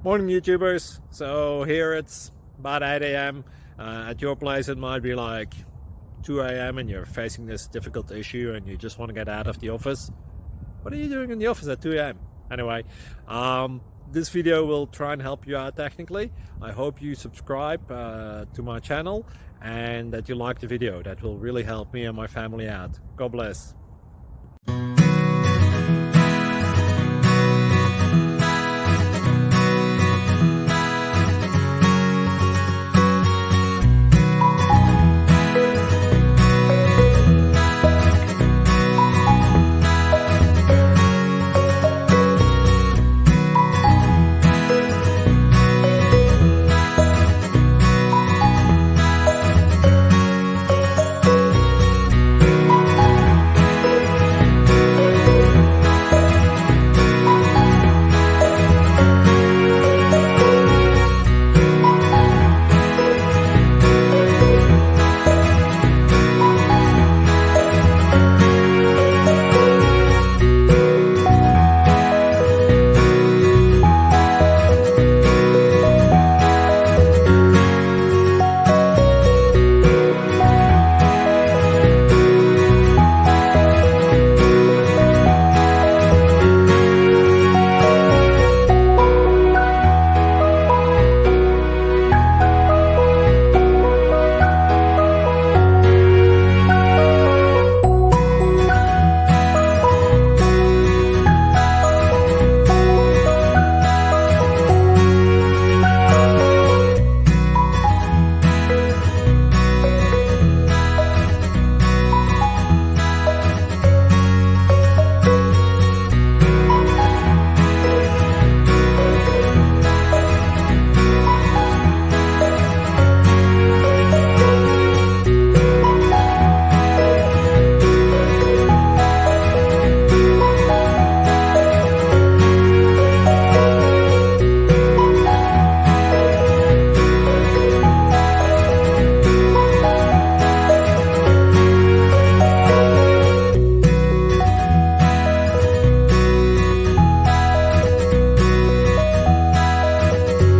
Morning, YouTubers. So here it's about 8 a.m. At your place, it might be like 2 a.m. and you're facing this difficult issue and you just want to get out of the office. What are you doing in the office at 2 a.m.? Anyway, this video will try and help you out technically. I hope you subscribe to my channel and that you like the video. That will really help me and my family out. God bless.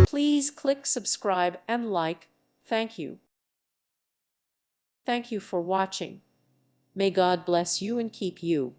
Please click subscribe and like. Thank you. Thank you for watching. May God bless you and keep you.